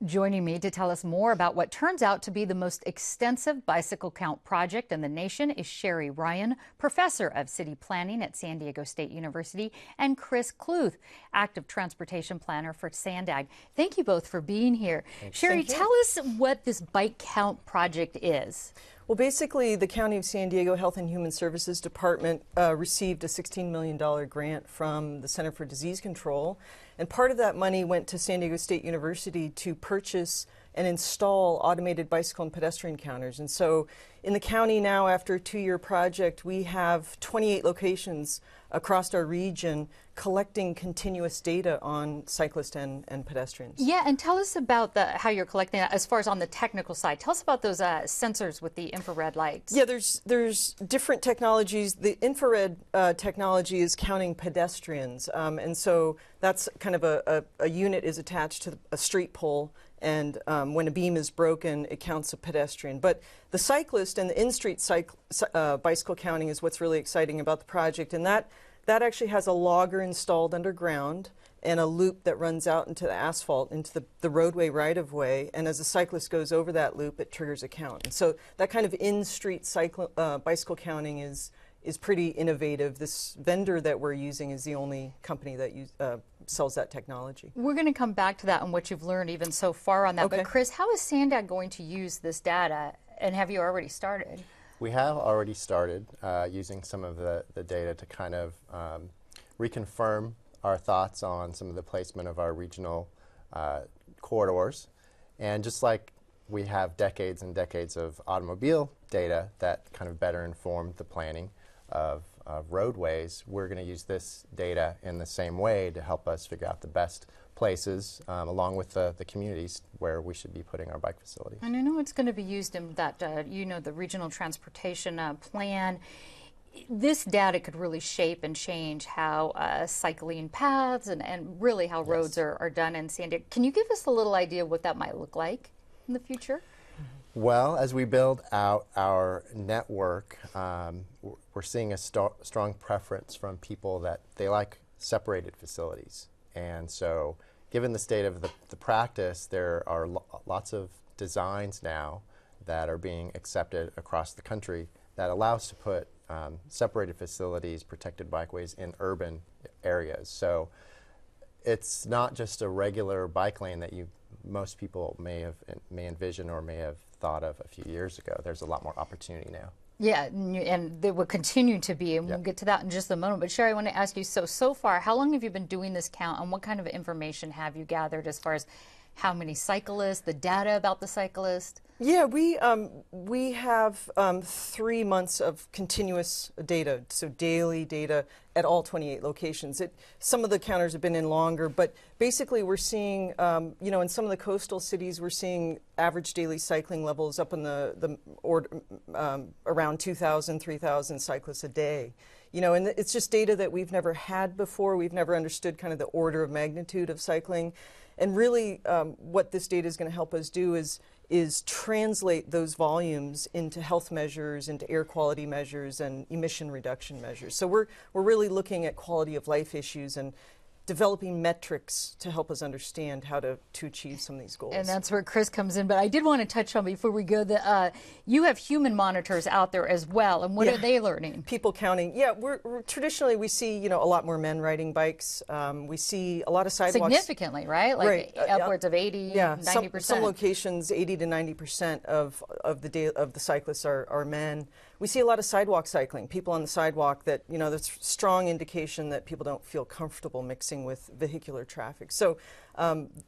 Joining me to tell us more about what turns out to be the most extensive bicycle count project in the nation is Sherry Ryan, professor of city planning at San Diego State University, and Chris Kluth, active transportation planner for SANDAG. Thank you both for being here. Thanks. Sherry, tell us what this bike count project is. Well, basically, the County of San Diego Health and Human Services Department received a $16 million grant from the Center for Disease Control. And part of that money went to San Diego State University to purchase and install automated bicycle and pedestrian counters. And so in the county now, after a 2-year project, we have 28 locations across our region collecting continuous data on cyclists and pedestrians. Yeah, and tell us about how you're collecting that as far as on the technical side. Tell us about those sensors with the infrared lights. Yeah, there's different technologies. The infrared technology is counting pedestrians, and so that's kind of a unit is attached to a street pole, and when a beam is broken, it counts a pedestrian. But the cyclist and the in-street bicycle counting is what's really exciting about the project, and that actually has a logger installed underground and a loop that runs out into the asphalt, into the roadway right-of-way, and as a cyclist goes over that loop, it triggers a count. And so that kind of in-street bicycle counting is pretty innovative. This vendor that we're using is the only company that sells that technology. We're going to come back to that and what you've learned even so far on that. Okay. But Chris, how is SANDAG going to use this data, and have you already started? We have already started using some of the data to kind of reconfirm our thoughts on some of the placement of our regional corridors. And just like we have decades and decades of automobile data that kind of better inform the planning of roadways, we're going to use this data in the same way to help us figure out the best places along with the communities where we should be putting our bike facilities. And I know it's going to be used in that, the regional transportation plan. This data could really shape and change how cycling paths and really how roads are done in San Diego. Can you give us a little idea of what that might look like in the future? Well, as we build out our network, we're seeing a strong preference from people that they like separated facilities. And so given the state of the practice, there are lots of designs now that are being accepted across the country that allow us to put separated facilities, protected bikeways in urban areas. So it's not just a regular bike lane that most people may envision or may have thought of a few years ago. There's a lot more opportunity now. Yeah, and there will continue to be, and we'll get to that in just a moment. But Sherry, I want to ask you, so far, how long have you been doing this count, and what kind of information have you gathered as far as how many cyclists, the data about the cyclist? Yeah, we have 3 months of continuous data, so daily data at all 28 locations. Some of the counters have been in longer, but basically we're seeing, in some of the coastal cities, we're seeing average daily cycling levels up in around 2,000, 3,000 cyclists a day. And it's just data that we've never had before. We've never understood kind of the order of magnitude of cycling. And really, what this data is going to help us do is translate those volumes into health measures, into air quality measures, and emission reduction measures. So we're really looking at quality of life issues and developing metrics to help us understand how to achieve some of these goals. And that's where Chris comes in. But I did want to touch on, before we go, that you have human monitors out there as well. And what are they learning? People counting. Yeah, we're traditionally we see a lot more men riding bikes. We see a lot of sidewalks. Significantly, right? Like upwards of 80, 90%. Some locations 80 to 90% of the cyclists are men. We see a lot of sidewalk cycling, people on the sidewalk that, that's strong indication that people don't feel comfortable mixing with vehicular traffic. So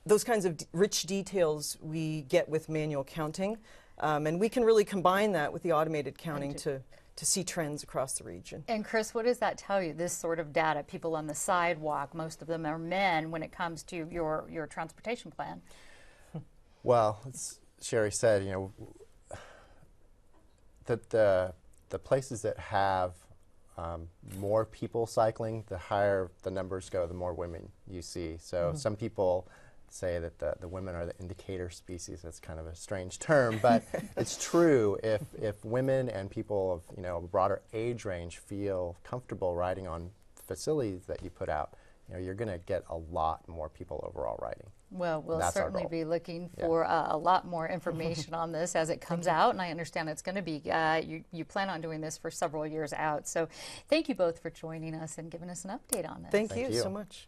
those kinds of rich details we get with manual counting, and we can really combine that with the automated counting to see trends across the region. And Chris, what does that tell you, this sort of data? People on the sidewalk, most of them are men when it comes to your transportation plan. Well, as Sherry said, the places that have more people cycling, the higher the numbers go, the more women you see. So some people say that the women are the indicator species. That's kind of a strange term, but it's true. If women and people of a broader age range feel comfortable riding on facilities that you put out, you're going to get a lot more people overall riding. Well, we'll That's our certainly goal. be looking for a lot more information on this as it comes out, and I understand it's going to be, you plan on doing this for several years out. So thank you both for joining us and giving us an update on this. Thank you so much.